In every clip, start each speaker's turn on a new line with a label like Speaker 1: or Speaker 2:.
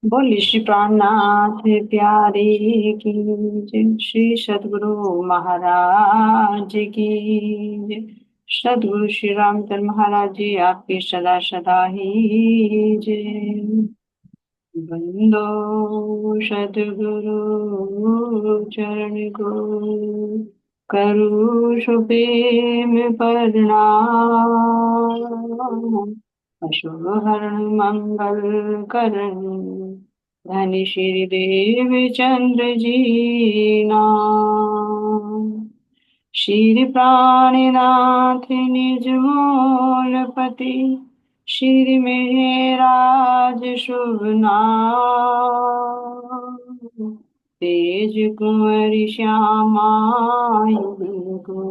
Speaker 1: बोली श्री प्राणनाथ प्यारे की जय। श्री सद्गुरु महाराज की जय। सद्गुरु श्री रामचंद्र महाराज जी आपकी सदा सदा ही जय। बंदो सद्गुरु चरण को करू सुप्रेम प्रणाम। अशुभ हरण मंगल करण धनि श्री देव चंद्र जी नाम। श्री प्राणनाथ निज मूलपति श्री मेहराज शुभ नाम। तेज कुंवर श्यामा को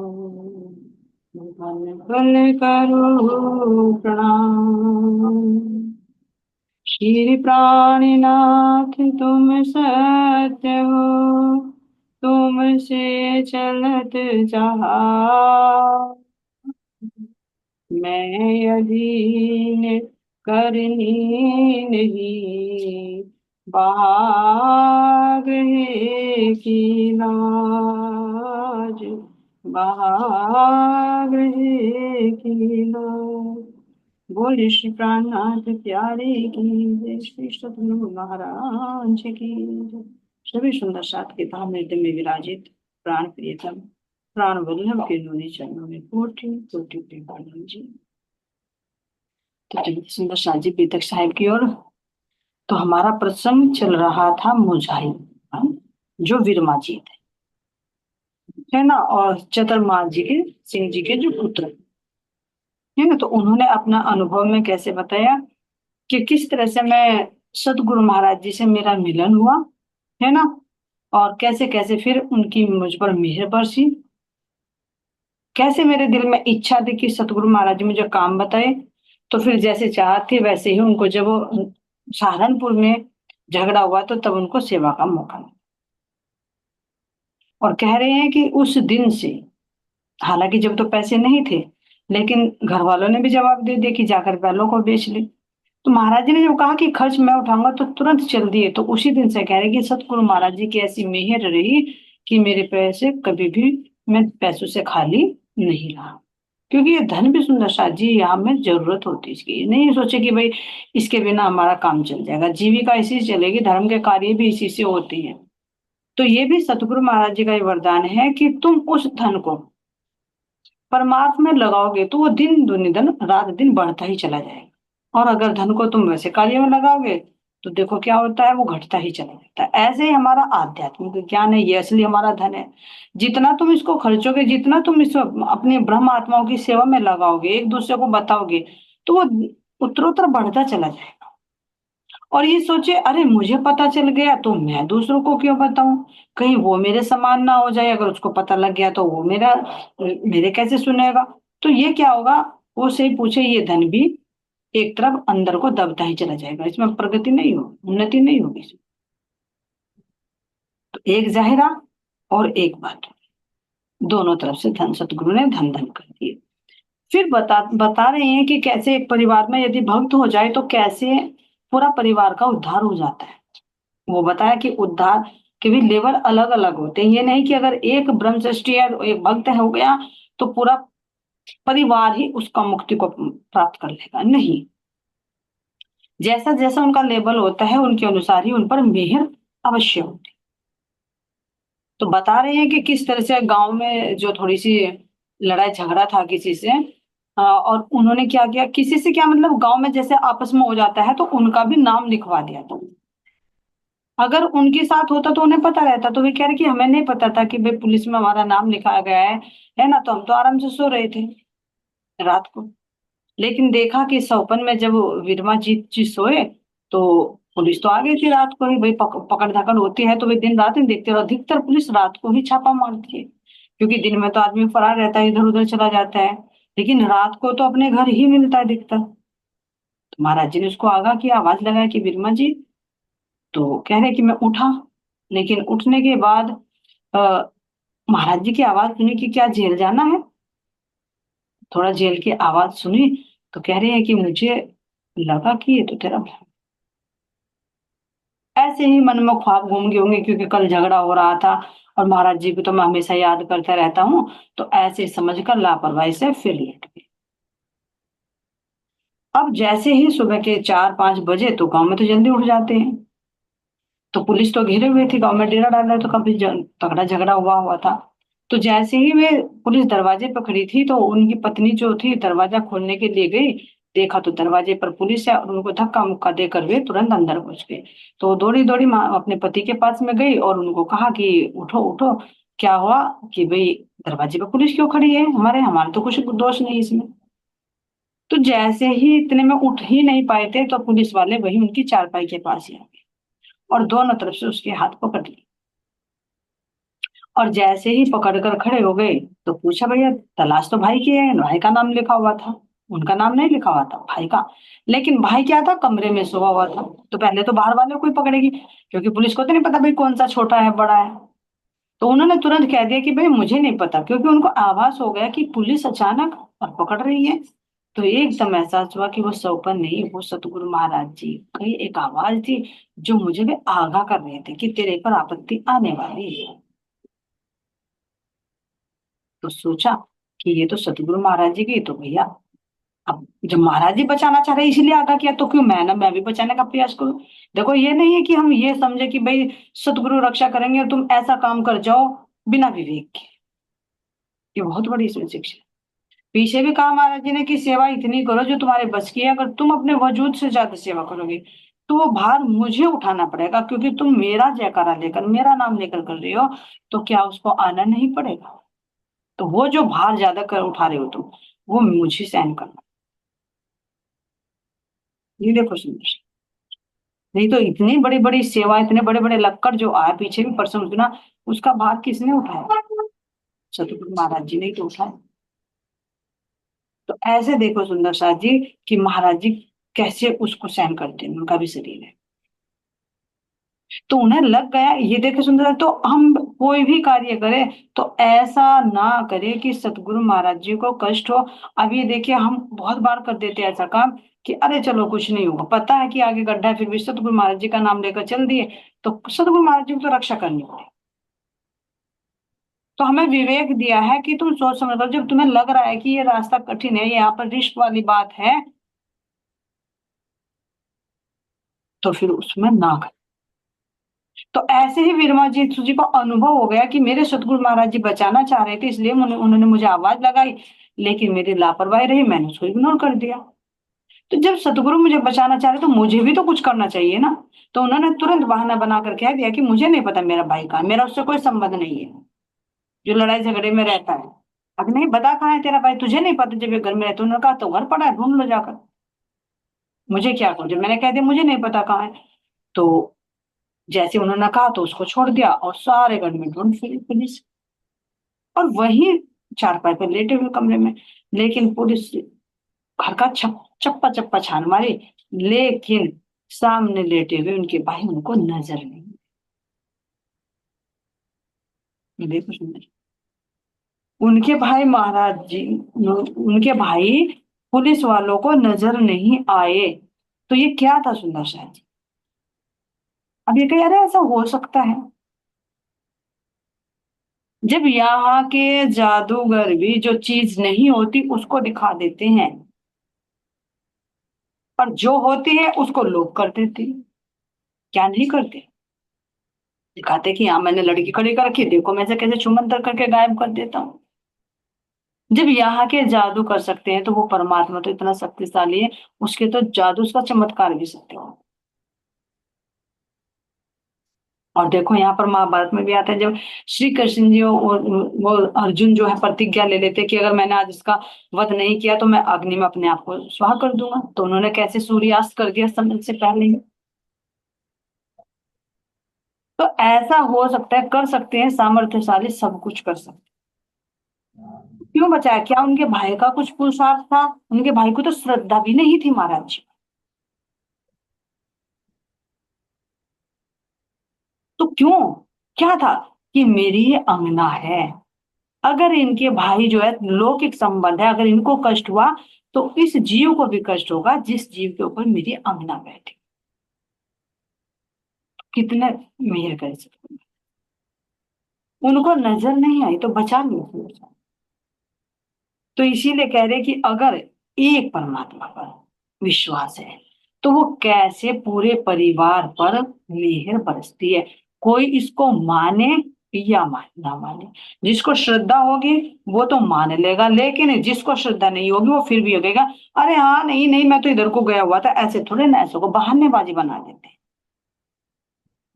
Speaker 1: फल फल करो प्रणाम। श्री प्राणनाथ तुम सत्य हो तुमसे चलत जहाँ मैं अधीन करनी नहीं। भाग है की लाज भाग है की लाज। बोले श्री प्राणनाथ प्यारे की जय। श्री सतगुरु महाराज की जय। सभी सुंदर साथ के धाम हृदय में विराजित प्राण प्रियतम प्राण वल्लभ के नूरी चरणों में कोटि कोटि प्रणाम जी। तो चलिए सुंदर साथ जी बेतक साहिब की ओर। तो हमारा प्रसंग चल रहा था मुजाहिद, हाँ, जो वीरमा जी थे, है ना, और चतुरमा जी के सिंह जी के जो पुत्र है ना, तो उन्होंने अपना अनुभव में कैसे बताया कि किस तरह से मैं सतगुरु महाराज जी से मेरा मिलन हुआ, है ना, और कैसे कैसे फिर उनकी मुझ पर मेहर बरसी। कैसे मेरे दिल में इच्छा थी कि सतगुरु महाराज जी मुझे काम बताए, तो फिर जैसे चाहते वैसे ही उनको जब वो सहारनपुर में झगड़ा हुआ तो तब उनको सेवा का मौका मिला। और कह रहे हैं कि उस दिन से, हालांकि जब तो पैसे नहीं थे, लेकिन घर वालों ने भी जवाब दे दिया कि जाकर बैलों को बेच ले। तो महाराज जी ने जब कहा कि खर्च मैं उठाऊंगा तो तुरंत चल दिए। तो उसी दिन से कह रहे कि सतगुरु महाराज जी की ऐसी मेहर रही कि मेरे पैसे कभी भी, मैं पैसों से खाली नहीं रहा। क्योंकि ये धन भी सुंदर साथ जी यहाँ में जरूरत होती है इसकी। ये नहीं सोचे कि भाई इसके बिना हमारा काम चल जाएगा, जीविका इसी से चलेगी, धर्म के कार्य भी इसी से होते हैं। तो ये भी सतगुरु महाराज जी का ये वरदान है कि तुम उस धन को परमार्थ में लगाओगे तो वो दिन दुनिधन रात दिन बढ़ता ही चला जाएगा। और अगर धन को तुम वैसे कार्य में लगाओगे तो देखो क्या होता है, वो घटता ही चला जाता है। ऐसे ही हमारा आध्यात्मिक ज्ञान है, ये असली हमारा धन है। जितना तुम इसको खर्चोगे, जितना तुम इस अपनी ब्रह्म आत्माओं की सेवा में लगाओगे, एक दूसरे को बताओगे, तो वो उत्तरोत्तर बढ़ता चला जाएगा। और ये सोचे अरे मुझे पता चल गया तो मैं दूसरों को क्यों बताऊं, कहीं वो मेरे समान ना हो जाए, अगर उसको पता लग गया तो वो मेरे कैसे सुनेगा। तो ये क्या होगा, वो से पूछे ये धन भी एक तरफ अंदर को दबता ही चला जाएगा, इसमें प्रगति नहीं हो, उन्नति नहीं होगी। तो एक जाहिरा और एक बात, दोनों तरफ से धन सतगुरु ने धन धन कर दिए। फिर बता बता रहे हैं कि कैसे एक परिवार में यदि भक्त हो जाए तो कैसे पूरा परिवार का उद्धार हो जाता है। वो बताया कि उद्धार के भी लेवल अलग अलग होते हैं। ये नहीं कि अगर एक ब्रह्मचर्य है, एक भक्त है हो गया तो पूरा परिवार ही उसका मुक्ति को प्राप्त कर लेगा, नहीं। जैसा जैसा उनका लेवल होता है उनके अनुसार ही उन पर मेहर अवश्य होती है। तो बता रहे हैं कि किस तरह से गांव में जो थोड़ी सी लड़ाई झगड़ा था किसी से, और उन्होंने क्या किया, किसी से क्या मतलब गांव में जैसे आपस में हो जाता है तो उनका भी नाम लिखवा दिया था। अगर उनके साथ होता तो उन्हें पता रहता, तो वे कह रहे कि हमें नहीं पता था कि भाई पुलिस में हमारा नाम लिखाया गया है ना, तो हम तो आराम से सो रहे थे रात को। लेकिन देखा कि सौपन में जब विरमा जी सोए तो पुलिस तो आ गई थी रात को ही, भाई पकड़ धकड़ होती है तो वे दिन रात नहीं देखते, और अधिकतर पुलिस रात को ही छापा मारती है। क्योंकि दिन में तो आदमी फरार रहता है, इधर उधर चला जाता है, लेकिन रात को तो अपने घर ही मिलता है दिखता। तो महाराज जी ने उसको आगाह किया, आवाज लगाया कि विरमा जी। तो कह रहे कि मैं उठा, लेकिन उठने के बाद अ, महाराज जी की आवाज सुनी कि क्या जेल जाना है। थोड़ा जेल की आवाज सुनी तो कह रहे हैं कि मुझे लगा कि ये तो तेरा ऐसे ही मन में ख्वाब घूम गए होंगे, क्योंकि कल झगड़ा हो रहा था और महाराज जी को तो मैं हमेशा याद करता रहता हूँ, तो ऐसे समझकर लापरवाही से फिर लेट गए। अब जैसे ही सुबह के 4-5 बजे, तो गांव में तो जल्दी उठ जाते हैं, तो पुलिस तो घेरे हुए थी, गांव में डेरा डाला है, तो काफी तगड़ा झगड़ा हुआ हुआ था। तो जैसे ही वे पुलिस दरवाजे पर खड़ी थी, तो उनकी पत्नी जो थी दरवाजा खोलने के लिए गई, देखा तो दरवाजे पर पुलिस है, और उनको धक्का मुक्का देकर वे तुरंत अंदर घुस गए। तो दौड़ी दौड़ी माँ अपने पति के पास में गई और उनको कहा कि उठो उठो, क्या हुआ, कि भाई दरवाजे पर पुलिस क्यों खड़ी है, हमारे हमारे तो कुछ दोष नहीं इसमें। तो जैसे ही इतने में उठ ही नहीं पाए थे, तो पुलिस वाले वही उनकी चारपाई के पास ही आ गए और दोनों तरफ से उसके हाथ पकड़ लिए। और जैसे ही पकड़कर खड़े हो गए, तो पूछा, भैया तलाश तो भाई की है, भाई का नाम लिखा हुआ था, उनका नाम नहीं लिखा हुआ था, भाई का। लेकिन भाई क्या था, कमरे में सोया हुआ था, तो पहले तो बाहर वाले को ही पकड़ेगी, क्योंकि पुलिस को तो नहीं पता भाई कौन सा छोटा है बड़ा है। तो उन्होंने तुरंत कह दिया कि भाई मुझे नहीं पता, क्योंकि उनको आभास हो गया कि पुलिस अचानक और पकड़ रही है। तो एकदम एहसास हुआ कि वो सौपन नहीं, वो सतगुरु महाराज जी की एक आवाज थी, जो मुझे भी आगाह कर रहे थे कि तेरे पर आपत्ति आने वाली है। तो सोचा कि ये तो सतगुरु महाराज जी की, तो भैया अब जब महाराज जी बचाना चाह रहे इसलिए आगा किया, तो क्यों मैं भी बचाने का प्रयास करूं। देखो, ये नहीं है कि हम ये समझे कि भाई सतगुरु रक्षा करेंगे और तुम ऐसा काम कर जाओ बिना विवेक के। ये बहुत बड़ी इसमें शिक्षा है। पीछे भी कहा महाराज जी ने कि सेवा इतनी करो जो तुम्हारे बस की है, अगर तुम अपने वजूद से ज्यादा सेवा करोगे तो वो भार मुझे उठाना पड़ेगा, क्योंकि तुम मेरा जयकारा लेकर मेरा नाम लेकर कर रहे हो, तो क्या उसको आना नहीं पड़ेगा। तो वो जो भार ज्यादा कर उठा रहे हो तुम, वो मुझे सहन करना। ये देखो सुंदर, नहीं तो इतनी बड़ी बड़ी सेवा, इतने बड़े बड़े लक्कड़ जो आए पीछे भी पर्सन ना, उसका भार किसने उठाया, सतगुरु महाराज जी ने ही तो उठाया। तो ऐसे देखो सुंदर साथ जी कि महाराज जी कैसे उसको सहन करते हैं, उनका भी शरीर है। तो उन्हें लग गया, ये देखे सुंदर, तो हम कोई भी कार्य करें तो ऐसा ना करे कि सतगुरु महाराज जी को कष्ट हो। अब ये देखिए, हम बहुत बार कर देते हैं ऐसा काम कि अरे चलो कुछ नहीं होगा, पता है कि आगे गड्ढा है, फिर भी सतगुरु महाराज जी का नाम लेकर चल दिए, तो सतगुरु महाराज जी को तो रक्षा करनी पड़े। तो हमें विवेक दिया है कि तुम सोच समझ कर, जब तुम्हें लग रहा है कि ये रास्ता कठिन है, यहाँ पर रिस्क वाली बात है, तो फिर उसमें ना कर। तो ऐसे ही विरमा जी को अनुभव हो गया कि मेरे सतगुरु महाराज जी बचाना चाह रहे थे, इसलिए उन्होंने मुझे आवाज लगाई, लेकिन मेरी लापरवाही रही, मैंने उसको इग्नोर कर दिया। तो जब सतगुरु मुझे बचाना चाह रहे तो मुझे भी तो कुछ करना चाहिए ना। तो उन्होंने तुरंत बहाना बनाकर कह दिया कि मुझे नहीं पता मेरा भाई कहाँ है, मेरा उससे कोई संबंध नहीं है, जो लड़ाई झगड़े में रहता है। अब नहीं बता कहाँ है तेरा भाई, तुझे नहीं पता, जब ये घर में रहता, उन्होंने कहा तो घर पड़ा है, ढूंढ लो जाकर, मुझे क्या करो, जब मैंने कह दिया मुझे नहीं पता कहाँ है। तो जैसे उन्होंने कहा, तो उसको छोड़ दिया और सारे घर में ढूंढ फिरी पुलिस, और वही चारपाई पर लेटे हुए कमरे में। लेकिन पुलिस घर का चप्पा चप्पा छान मारी, लेकिन सामने लेटे हुए उनके भाई उनको नजर नहीं। ये देखो सुंदर, उनके भाई महाराज जी, उनके भाई पुलिस वालों को नजर नहीं आए। तो ये क्या था सुंदर शाह जी। अब ये कह अरे ऐसा हो सकता है, जब यहाँ के जादूगर भी जो चीज नहीं होती उसको दिखा देते हैं, पर जो होती है उसको लोग कर देते हैं। क्या नहीं करते, दिखाते कि हाँ मैंने लड़की खड़ी कर रखी, देखो मैं से कैसे छुमंतर करके गायब कर देता हूँ। जब यहाँ के जादू कर सकते हैं, तो वो परमात्मा तो इतना शक्तिशाली है, उसके तो जादू, उसका चमत्कार भी सत्य हो। और देखो यहाँ पर महाभारत में भी आता है, जब श्री कृष्ण जी और वो अर्जुन जो है प्रतिज्ञा ले लेते कि अगर मैंने आज इसका वध नहीं किया तो मैं अग्नि में अपने आप को स्वाह कर दूंगा, तो उन्होंने कैसे सूर्यास्त कर दिया समय से पहले ही। तो ऐसा हो सकता है, कर सकते हैं, सामर्थ्यशाली सब कुछ कर सकते हैं। क्यों बचाया, क्या उनके भाई का कुछ पुरुषार्थ था, उनके भाई को तो श्रद्धा भी नहीं थी महाराज जी। तो क्यों, क्या था, कि मेरी ये अंगना है, अगर इनके भाई जो है लौकिक संबंध है, अगर इनको कष्ट हुआ तो इस जीव को भी कष्ट होगा जिस जीव के ऊपर मेरी अंगना बैठी। कितने मेहर करे सतगुरु। उनको नजर नहीं आई तो बचा नहीं सकते। तो इसीलिए कह रहे कि अगर एक परमात्मा पर विश्वास है तो वो कैसे पूरे परिवार पर मेहर बरसती है। कोई इसको माने या ना माने, जिसको श्रद्धा होगी वो तो मान लेगा, लेकिन जिसको श्रद्धा नहीं होगी वो फिर भी कहेगा अरे हाँ नहीं नहीं मैं तो इधर को गया हुआ था, ऐसे थोड़े ना, ऐसे को बहानेबाजी बना देते हैं।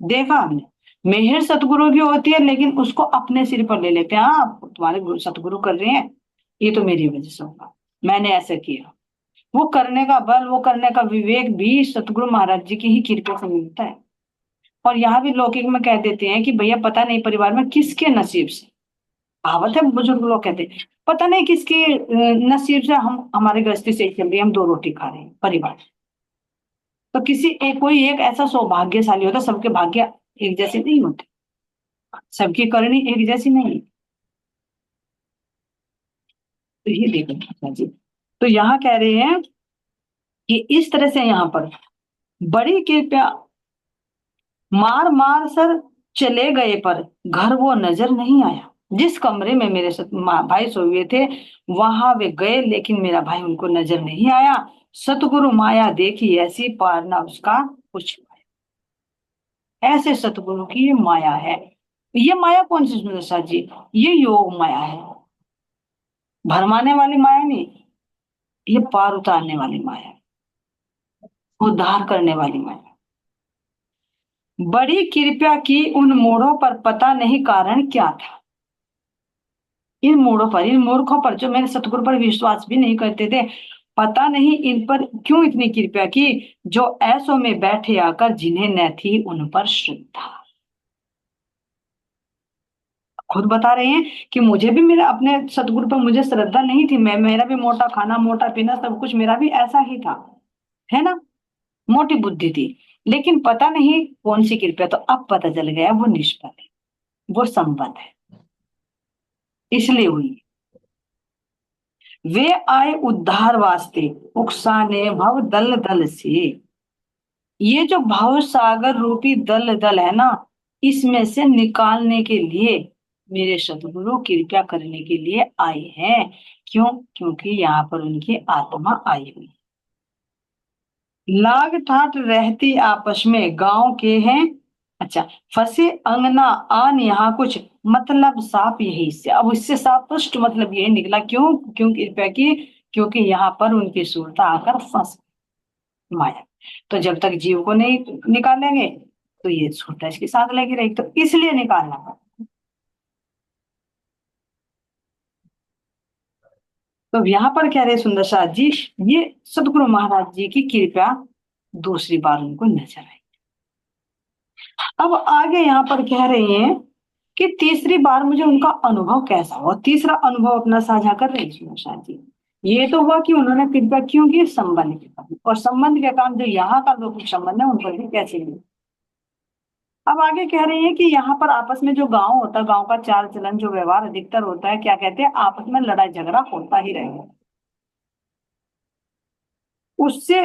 Speaker 1: देखा हमने, मेहर सतगुरु की होती है लेकिन उसको अपने सिर पर ले लेते हैं। हाँ तुम्हारे सतगुरु कर रहे हैं, ये तो मेरी वजह से होगा, मैंने ऐसा किया। वो करने का बल, वो करने का विवेक भी सतगुरु महाराज जी की ही कृपा से मिलता है। और यहाँ भी लौकिक में कह देते हैं कि भैया पता नहीं परिवार में किसके नसीब से, कहावत है, बुजुर्ग लोग कहते हैं पता नहीं किसके नसीब से हम हमारे गृहस्थी सही चल रही है, हम दो रोटी खा रहे हैं परिवार। तो किसी एक कोई एक ऐसा सौभाग्यशाली होता है, सबके भाग्य एक जैसे नहीं होते, सबकी करनी एक जैसी नहीं है। तो ये देखो कृष्णा जी, तो यहाँ कह रहे हैं कि इस तरह से यहाँ पर बड़ी कृपया, मार मार सर चले गए पर घर वो नजर नहीं आया। जिस कमरे में मेरे भाई सोए हुए थे वहां वे गए, लेकिन मेरा भाई उनको नजर नहीं आया। सतगुरु माया देखी ऐसी, पार ना उसका कुछ पाया। ऐसे सतगुरु की ये माया है। ये माया कौन सी सुंदर सा जी, ये योग माया है, भरमाने वाली माया नहीं, ये पार उतारने वाली माया है, उद्धार करने वाली माया। बड़ी कृपया की उन मोड़ों पर, पता नहीं कारण क्या था। इन मोड़ों पर, इन मूर्खों पर जो मेरे सतगुरु पर विश्वास भी नहीं करते थे, पता नहीं इन पर क्यों इतनी कृपया की, जो ऐसों में बैठे आकर जिन्हें न थी उन पर श्रद्धा। खुद बता रहे हैं कि मुझे भी, मेरा अपने सतगुरु पर मुझे श्रद्धा नहीं थी, मैं, मेरा भी मोटा खाना मोटा पीना सब कुछ मेरा भी ऐसा ही था, है ना, मोटी बुद्धि थी। लेकिन पता नहीं कौन सी कृपया, तो अब पता चल गया वो निष्फल है, वो संबंध है, इसलिए हुई। वे आए उद्धार वास्ते, उकसाने भव दल दल से। ये जो भाव सागर रूपी दल दल है ना, इसमें से निकालने के लिए मेरे सतगुरु कृपया करने के लिए आए हैं। क्यों? क्योंकि यहाँ पर उनकी आत्मा आई हुई, लाग ठाट रहती आपस में गांव के हैं। अच्छा, फंसे अंगना आन यहाँ कुछ, मतलब साफ यही से, अब इससे साफ स्पष्ट मतलब यही निकला। क्यों? क्यों कृपया की, क्योंकि यहाँ पर उनकी सुरता आकर फंस माया। तो जब तक जीव को नहीं निकालेंगे तो ये सुरता इसके साथ लगी रहेगी, तो इसलिए निकालना पड़ा। तो यहाँ पर कह रहे सुंदर साथ जी, ये सदगुरु महाराज जी की कृपा दूसरी बार उनको नजर आई। अब आगे यहाँ पर कह रहे हैं कि तीसरी बार मुझे उनका अनुभव कैसा हुआ, तीसरा अनुभव अपना साझा कर रहे हैं सुंदर साथ जी। ये तो हुआ कि उन्होंने कृपया क्यों की, संबंध के काम, और संबंध के काम जो यहाँ का लौकिक संबंध है उन पर भी कैसे मिले। अब आगे कह रहे हैं कि यहाँ पर आपस में जो गांव होता है, गांव का चाल चलन जो व्यवहार अधिकतर होता है, क्या कहते हैं, आपस में लड़ाई झगड़ा होता ही रहेगा। उससे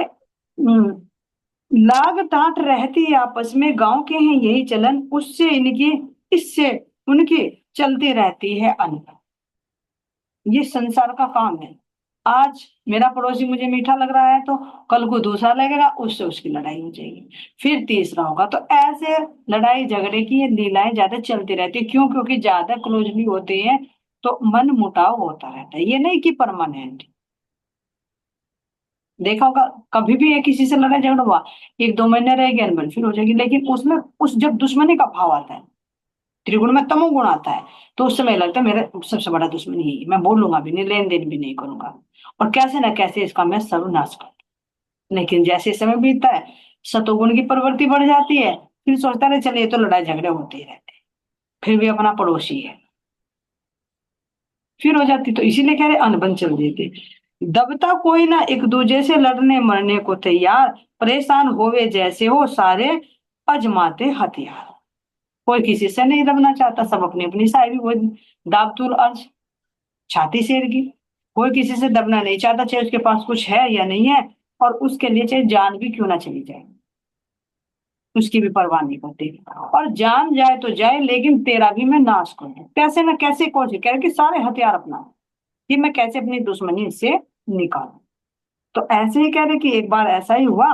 Speaker 1: लाग टाट रहती है आपस में, गांव के हैं यही चलन, उससे इनकी, इससे उनकी चलती रहती है अनबन। ये संसार का काम है। आज मेरा पड़ोसी मुझे मीठा लग रहा है तो कल को दूसरा लगेगा, उससे उसकी लड़ाई हो जाएगी, फिर तीसरा होगा। तो ऐसे लड़ाई झगड़े की ये लीलाएं ज्यादा चलती रहती है। क्यों? क्योंकि ज्यादा क्लोजली होते हैं तो मन मुटाव होता रहता है, ये नहीं कि परमानेंट। देखा होगा कभी भी एक किसी से लड़ाई झगड़ा हुआ, एक दो महीने रहेगी अनबन, फिर हो जाएगी, लेकिन उसमें उस जब दुश्मनी का भाव आता है, त्रिगुण में तमोगुण आता है, तो उस समय लगता है मेरा सबसे बड़ा दुश्मन यही है, मैं बोलूंगा भी नहीं, लेन देन भी नहीं करूंगा, और कैसे ना कैसे इसका मैं सर्वनाश कर। लेकिन जैसे समय बीतता है सतोगुण की प्रवृत्ति बढ़ जाती है, फिर सोचता रहे चलिए तो लड़ाई झगड़े होते ही रहते हैं, फिर भी अपना पड़ोसी है, फिर हो जाती। तो इसीलिए कह रहे अनबन चल देते, दबता कोई ना एक दूजे से लड़ने मरने को तैयार, परेशान होवे जैसे हो सारे अजमाते हथियार। कोई किसी से नहीं दबना चाहता, सब अपनी अपनी साइड, वो दाबतूल अर्ज, छाती शेर की। कोई किसी से दबना नहीं चाहता, चाहे उसके पास कुछ है या नहीं है, और उसके लिए चाहे जान भी क्यों ना चली जाए। उसकी भी परवाह नहीं करते। और जान जाए तो जाए, लेकिन तेरा भी मैं नाश कर दूं। कैसे ना कैसे कोशिश करे कि सारे हथियार अपना, कि मैं कैसे अपनी दुश्मनी से निकालूं। तो ऐसे ही कह रहे कि एक बार ऐसा ही हुआ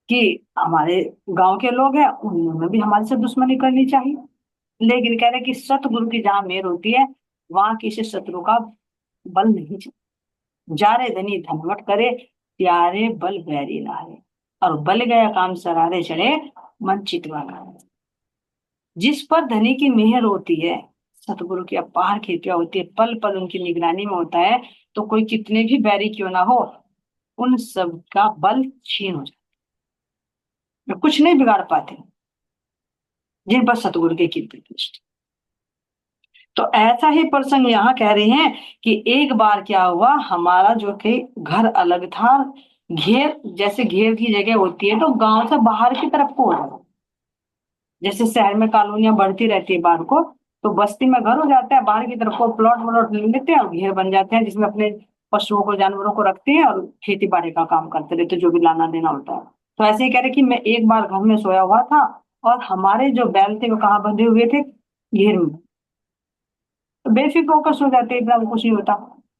Speaker 1: कि हमारे गांव के लोग हैं, उन्होंने भी हमारे से दुश्मनी करनी चाहिए। लेकिन कह रहे कि सतगुरु की जहां मेल होती है, वहां किसी शत्रु का बल नहीं चलता। जारे धनी धनवट करे, प्यारे बल बैरी लाए। और बल गया काम सरारे चढ़े, मन चितवा लाए। जिस पर धनी की मेहर होती है, सतगुरु की अपार कृपा होती है, पल पल उनकी निगरानी में होता है, तो कोई कितने भी बैरी क्यों ना हो, उन सब का बल क्षीण हो जाता है, कुछ नहीं बिगाड़ पाते जिन पर सतगुरु की कृपा दृष्टि। तो ऐसा ही प्रसंग यहाँ कह रहे हैं कि एक बार क्या हुआ, हमारा जो कि घर अलग था, घेर जैसे घेर की जगह होती है तो गांव से बाहर की तरफ को हो जाता, जैसे शहर में कॉलोनियां बढ़ती रहती है बाहर को, तो बस्ती में घर हो जाता है, बाहर की तरफ को प्लॉट व्लॉट ले लेते हैं और घेर बन जाते हैं, जिसमें अपने पशुओं को जानवरों को रखते हैं और खेती बाड़ी का काम करते रहते हैं, जो भी लाना देना होता है। तो ऐसे ही कह रहे कि मैं एक बार घर में सोया हुआ था, और हमारे जो बैल थे वो कहाँ बंधे हुए थे, घेर में। तो बेफिक्र होकर सो जाते हैं, इतना कुछ नहीं होता।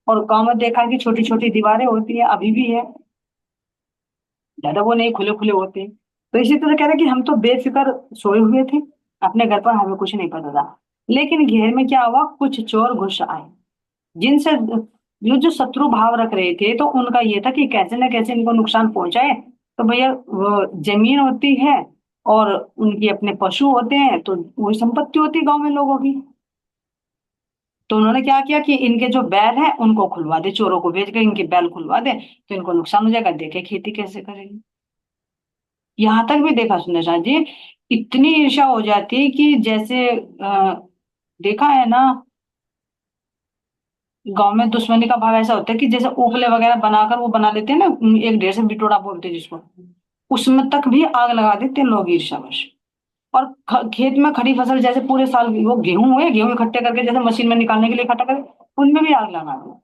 Speaker 1: और गाँव में देखा है कि छोटी छोटी दीवारें होती है, अभी भी है, ज्यादा वो नहीं खुले खुले होते हैं। तो इसी तरह कह रहे कि हम तो बेफिक्र सोए हुए थे अपने घर पर, हमें कुछ नहीं पता था। लेकिन घेर में क्या हुआ, कुछ चोर घुस आए, जिनसे जो शत्रु भाव रख रहे थे, तो उनका ये था कि कैसे ना कैसे इनको नुकसान पहुंचाए। तो भैया वो जमीन होती है और उनकी अपने पशु होते हैं, तो वही संपत्ति होती है गांव में लोगों की। तो उन्होंने क्या किया कि इनके जो बैल हैं उनको खुलवा दे, चोरों को भेज के इनके बैल खुलवा दे, तो इनको नुकसान हो जाएगा, देखे खेती कैसे करेंगे। यहां तक भी देखा सुने शाह जी, इतनी ईर्ष्या हो जाती है कि जैसे देखा है ना, गांव में दुश्मनी का भाव ऐसा होता है कि जैसे उपले वगैरह बनाकर वो बना लेते हैं ना, एक डेढ़ से बिटोड़ा बोलते हैं जिसको, उसमें तक भी आग लगा देते हैं लोग ईर्ष्यावश। और खेत में खड़ी फसल, जैसे पूरे साल वो गेहूं हुए, गेहूं इकट्ठे करके जैसे मशीन में निकालने के लिए इकट्ठा कर, उनमें भी आग लगा दो।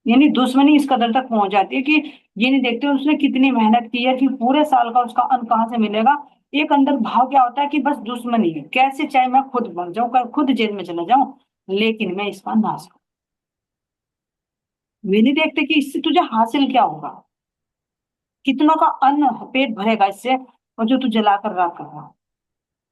Speaker 1: यानी दुश्मनी इस कदर तक पहुंच जाती है कि ये नहीं देखते उसने कितनी मेहनत की है, फिर पूरे साल का उसका अन्न कहाँ से मिलेगा। एक अंदर भाव क्या होता है कि बस दुश्मनी है, कैसे चाहे मैं खुद मर जाऊं, खुद जेल में चला जाऊं, लेकिन मैं इसका नाश करूं। वे नहीं देखते कि इससे तुझे हासिल क्या होगा, कितनों का अन्न पेट भरेगा इससे, और जो तू जलाकर राख कर रहा।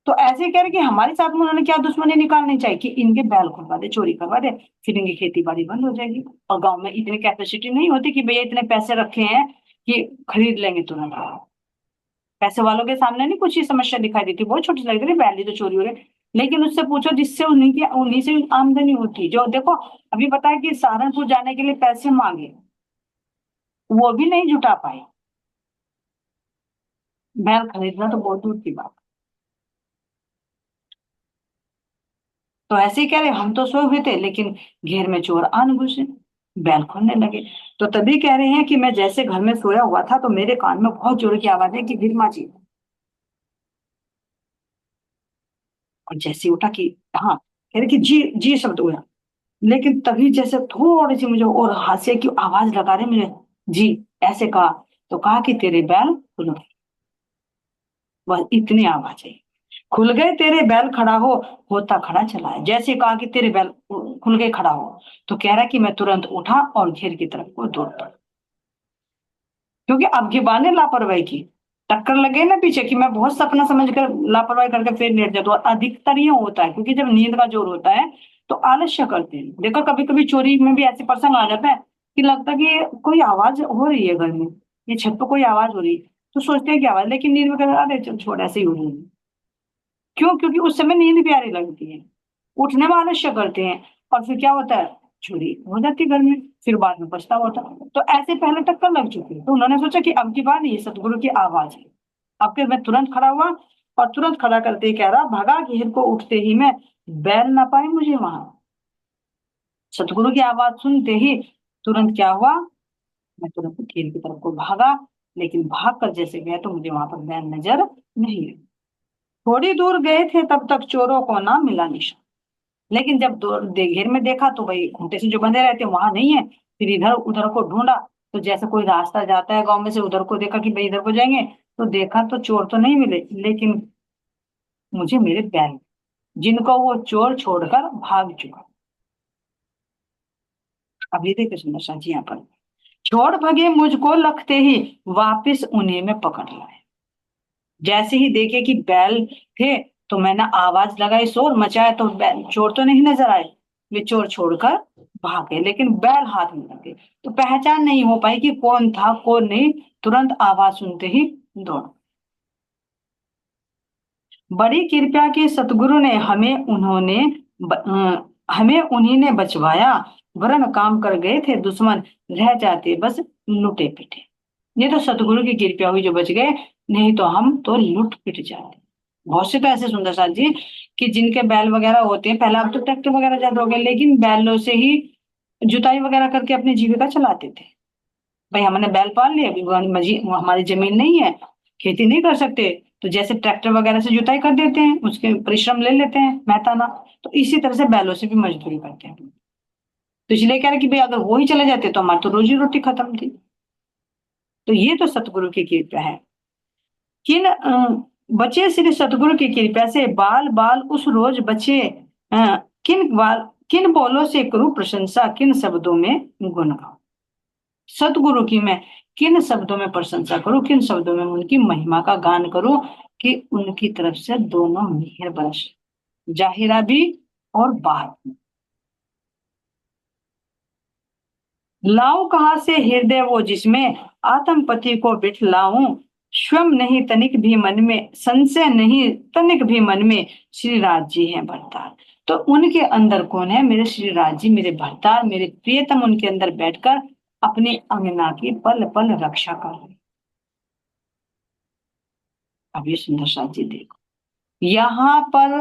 Speaker 1: तो ऐसे कह रहे कि हमारे साथ में उन्होंने क्या दुश्मनी निकालनी चाहिए कि इनके बैल खुलवा दे, चोरी करवा दे, फिर इनकी खेती बाड़ी बंद हो जाएगी। और गांव में इतनी कैपेसिटी नहीं होती कि भैया इतने पैसे रखे हैं कि खरीद लेंगे तुरंत। पैसे वालों के सामने नहीं कुछ ही समस्या दिखाई देती, बहुत छोटी लग रही, बैल ही तो चोरी हो रही। लेकिन उससे पूछो जिससे उन्हीं से आमदनी होती, जो देखो अभी बताया कि सहारनपुर जाने के लिए पैसे मांगे, वो भी नहीं जुटा पाए। बैल खरीदना तो बहुत दूर की बात। तो ऐसे ही कह रहे हम तो सोए हुए थे, लेकिन घेर में चोर आन घुसे, बैल खोलने लगे। तो तभी कह रहे हैं कि मैं जैसे घर में सोया हुआ था, तो मेरे कान में बहुत जोर की आवाज है कि गिरमा जी। और जैसे उठा कि हाँ, कह रहे कि जी जी शब्द हुआ। लेकिन तभी जैसे थोड़ी सी मुझे और हास्य की आवाज लगा रहे मुझे, जी ऐसे कहा। तो कहा कि तेरे बैल खुल गए, बस इतनी आवाज है, खुल गए तेरे बैल, खड़ा हो। होता खड़ा चला है, जैसे कहा कि तेरे बैल खुल गए, खड़ा हो। तो कह रहा कि मैं तुरंत उठा और घेर की तरफ को दौड़ पड़ा, क्योंकि अब की बात ने लापरवाही की, टक्कर लगे ना पीछे, कि मैं बहुत सपना समझ कर लापरवाही करके फिर लेट जाता हूँ। अधिकतर ये होता है क्योंकि जब नींद का जोर होता है तो आलस्य करते हैं। देखो कभी कभी चोरी में भी ऐसे प्रसंग आ जाता है कि लगता है कि कोई आवाज हो रही है घर में, ये छत पर कोई आवाज हो रही है, तो सोचते हैं कि आवाज, लेकिन नींद में कहते हैं, अरे चल छोड़ ऐसे ही हो रही है। क्यों? क्योंकि उस समय नींद प्यारी लगती है, उठने में आलस्य करते हैं, और फिर क्या होता है, चोरी हो जाती है घर में, फिर बाद में पछतावा होता है। तो ऐसे पहले टक्कर लग चुकी है, तो उन्होंने सोचा कि अब की बार ये सतगुरु की आवाज है। अब फिर मैं तुरंत खड़ा हुआ, और तुरंत खड़ा करते ही कह रहा, भगा घेर को उठते ही मैं, बैल ना पाए मुझे वहां। सतगुरु की आवाज सुनते ही तुरंत क्या हुआ, मैं तुरंत घेर की तरफ को भागा। लेकिन भाग कर जैसे गया तो मुझे वहां पर बैल नजर नहीं आई। थोड़ी दूर गए थे तब तक चोरों को ना मिला निशान। लेकिन जब घेर में देखा तो भाई खूंटे से जो बंधे रहते हैं वहां नहीं है। फिर इधर उधर को ढूंढा, तो जैसे कोई रास्ता जाता है गांव में से, उधर को देखा कि भाई इधर को जाएंगे, तो देखा तो चोर तो नहीं मिले, लेकिन मुझे मेरे बैल, जिनको वो चोर छोड़कर भाग चुका। अब ये देखो सुंदर जी यहाँ पर, छोड़ भगे मुझको लगते ही, वापिस उन्हें में पकड़ लाए। जैसे ही देखे कि बैल थे, तो मैंने आवाज लगाई, शोर मचाया, तो बैल, चोर तो नहीं नजर आए, वे चोर छोड़कर भागे, लेकिन बैल हाथ में लगे, तो पहचान नहीं हो पाई कि कौन था कौन नहीं। तुरंत आवाज सुनते ही दौड़। बड़ी कृपया की सतगुरु ने हमें उन्होंने हमें उन्हीं ने बचवाया, वरन काम कर गए थे दुश्मन, रह जाते बस लुटे पिटे। ये तो सतगुरु की कृपा हुई जो बच गए, नहीं तो हम तो लुट पिट जाते। बहुत से तो ऐसे सुंदर साथ जी कि जिनके बैल वगैरह होते हैं, पहले अब तो ट्रैक्टर वगैरह ज्यादा हो गए, लेकिन बैलों से ही जुताई वगैरह करके अपनी जीविका चलाते थे। भाई हमने बैल पाल लिया, अभी हमारी जमीन नहीं है, खेती नहीं कर सकते, तो जैसे ट्रैक्टर वगैरह से जुताई कर देते हैं, उसके परिश्रम ले लेते हैं मेहताना। तो इसी तरह से बैलों से भी मजदूरी करते हैं। तो इसलिए कह रहे कि भाई अगर वो ही चले जाते तो हमारी तो रोजी रोटी खत्म थी। तो ये तो सतगुरु की कृपा है। किन बचे श्री सतगुरु की कृपा से, बाल बाल उस रोज बचे। किन बोलों से करूं प्रशंसा, किन शब्दों में गुण गाऊं। सतगुरु की मैं किन शब्दों में प्रशंसा करूं, किन शब्दों में उनकी महिमा का गान करूं, कि उनकी तरफ से दोनों मेहर बरस, जाहिरा भी और बाहर भी। लाऊं कहाँ से हृदय वो जिसमें, आत्म पति को बिठलाऊं, स्वयं नहीं तनिक भी मन में, संशय नहीं तनिक भी मन में, श्री राज जी हैं भरतार। तो उनके अंदर कौन है, मेरे श्री राज जी, मेरे भरतार, मेरे प्रियतम, उनके अंदर बैठकर अपनी अंगना की पल पल रक्षा कर रहे। अब ये सुंदर साथ जी देखो, यहाँ पर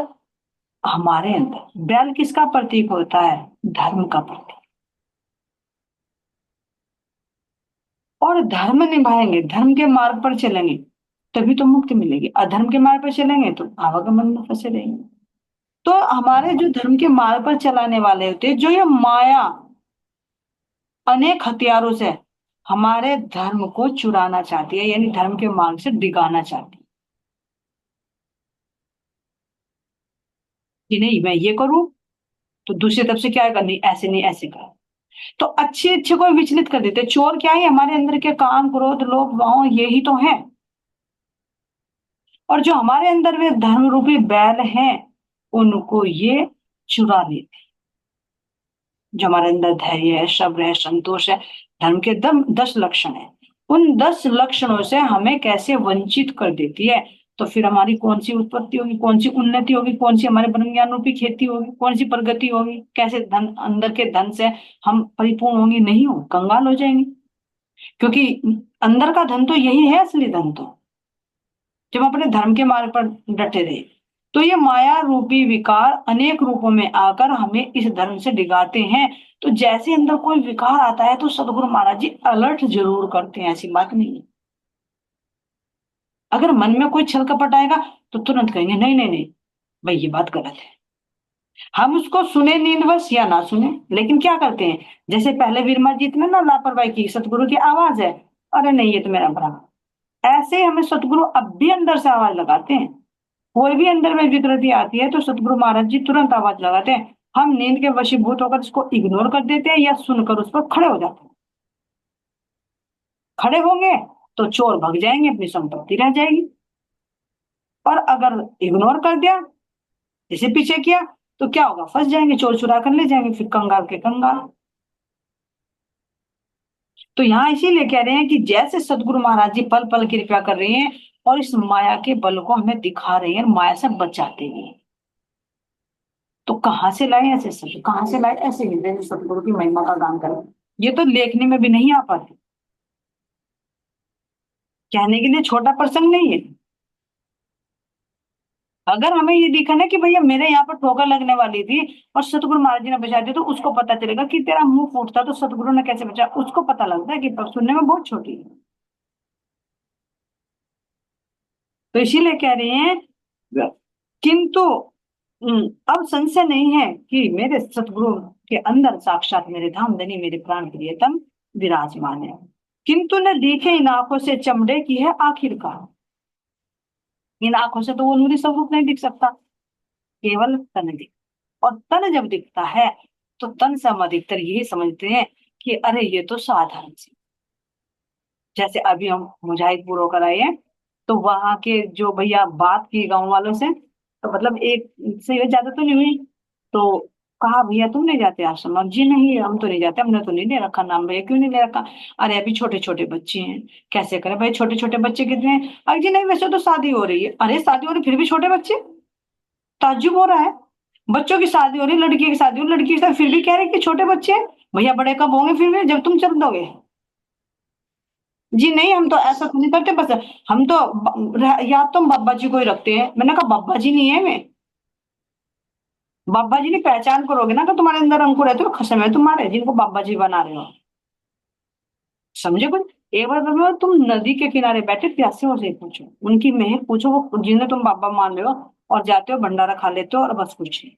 Speaker 1: हमारे अंदर बैल किसका प्रतीक होता है, धर्म का प्रतीक। और धर्म निभाएंगे, धर्म के मार्ग पर चलेंगे, तभी तो मुक्ति मिलेगी। अधर्म के मार्ग पर चलेंगे तो आवागमन में फंसे रहेंगे। तो हमारे जो धर्म के मार्ग पर चलाने वाले होते हैं, जो ये माया अनेक हथियारों से हमारे धर्म को चुराना चाहती है, यानी धर्म के मार्ग से डिगाना चाहती है कि नहीं मैं ये करूं, तो दूसरी तरफ से क्या है, नहीं ऐसे नहीं ऐसे कर। तो अच्छे अच्छे को विचलित कर देते। चोर क्या है, हमारे अंदर के काम क्रोध लोभ मोह यही तो है। और जो हमारे अंदर में धर्म रूपी बैल हैं, उनको ये चुरा लेते। जो हमारे अंदर धैर्य है, सब्र है, संतोष है, धर्म के 10 लक्षण है, उन 10 लक्षणों से हमें कैसे वंचित कर देती है। तो फिर हमारी कौन सी उत्पत्ति होगी, कौन सी उन्नति होगी, कौन सी हमारे ब्रह्म ज्ञान रूपी खेती होगी, कौन सी प्रगति होगी, कैसे धन अंदर के धन से हम परिपूर्ण होंगे, नहीं हो कंगाल हो जाएंगे। क्योंकि अंदर का धन तो यही है, असली धन तो, जब हम अपने धर्म के मार्ग पर डटे रहे। तो ये माया रूपी विकार अनेक रूपों में आकर हमें इस धर्म से डिगाते हैं। तो जैसे अंदर कोई विकार आता है, तो सदगुरु महाराज जी अलर्ट जरूर करते हैं, ऐसी बात नहीं है। अगर मन में कोई छल कपट आएगा, तो तुरंत कहेंगे नहीं नहीं नहीं भाई ये बात गलत है। हम उसको सुने नींदवश या ना सुने, लेकिन क्या करते हैं, जैसे पहले वीरमा जीत में ना लापरवाही की, सतगुरु की आवाज है, अरे नहीं ये तो मेरा भरा। ऐसे ही हमें सतगुरु अब भी अंदर से आवाज लगाते हैं। कोई भी अंदर में विकृति आती है, तो सतगुरु महाराज जी तुरंत आवाज लगाते हैं। हम नींद के वशीभूत होकर उसको इग्नोर कर देते हैं, या सुनकर उस पर खड़े हो जाते हैं। खड़े होंगे तो चोर भग जाएंगे, अपनी संपत्ति रह जाएगी। और अगर इग्नोर कर दिया, जैसे पीछे किया, तो क्या होगा, फंस जाएंगे, चोर चुरा कर ले जाएंगे, फिर कंगाल के कंगाल। तो यहाँ इसीलिए कह रहे हैं कि जैसे सदगुरु महाराज जी पल पल कृपा कर रहे हैं, और इस माया के बल को हमें दिखा रहे हैं, माया से बचाते हैं। तो कहाँ से लाए ऐसे शब्द, कहाँ से लाए ऐसे हृदय जो सतगुरु की महिमा का गान करें। ये तो लेखने में भी नहीं आ पाते, कहने के लिए छोटा प्रसंग नहीं है। अगर हमें ये दिखा ना कि भैया मेरे यहाँ पर ठोकर लगने वाली थी और सतगुरु महाराज जी ने बचा दिया, तो उसको पता चलेगा कि तेरा मुंह फूटता तो सतगुरु ने कैसे बचा, उसको पता लगता है कि सुनने में बहुत छोटी है। तो इसीलिए कह रहे हैं, किंतु अब संशय नहीं है कि मेरे सतगुरु के अंदर साक्षात मेरे धामधनी, मेरे प्राण प्रियतम विराजमान है। किंतु न दिखे इन आंखों से चमड़े की है आखिरकार। इन आंखों से तो वो नूरी स्वरूप नहीं दिख सकता, केवल तन दिख। और तन जब दिखता है तो तन से हम अधिकतर यही समझते हैं कि अरे ये तो साधारण सी, जैसे अभी हम मुजाहिदपुर होकर आए हैं, तो वहां के जो भैया बात की गांव वालों से, तो मतलब एक से ज्यादा तो नहीं हुई, तो कहा भैया तुम नहीं जाते आश्रम? जी नहीं हम तो नहीं जाते, हमने तो नहीं ले रखा नाम। भैया क्यों नहीं ले रखा? अरे अभी छोटे छोटे बच्चे हैं, कैसे करें भाई, छोटे छोटे बच्चे कितने हैं? अरे जी नहीं वैसे तो शादी हो रही है। अरे शादी हो रही फिर भी छोटे बच्चे? ताज्जुब हो रहा है। बच्चों की शादी हो रही, लड़की की शादी हो रही, लड़की की शादी, फिर भी कह रहे कि छोटे बच्चे हैं। भैया बड़े कब होंगे फिर भी जब तुम चल दोगे? जी नहीं हम तो ऐसा तो नहीं करते, बस हम तो याद तो हम बाबा जी को ही रखते हैं। मैंने कहा बाबा जी नहीं है मैं, बाबा जी ने पहचान करोगे ना, तो तुम्हारे अंदर अंकुर है तो खसम है तुम्हारे जिनको बाबा जी बना रहे हो। समझे कुछ? एक बार बोलो तुम नदी के किनारे बैठे प्यासे से पूछो, उनकी महक पूछो, वो जिन्हें तुम बाबा मान रहे हो, और जाते हो भंडारा खा लेते हो और बस कुछ नहीं।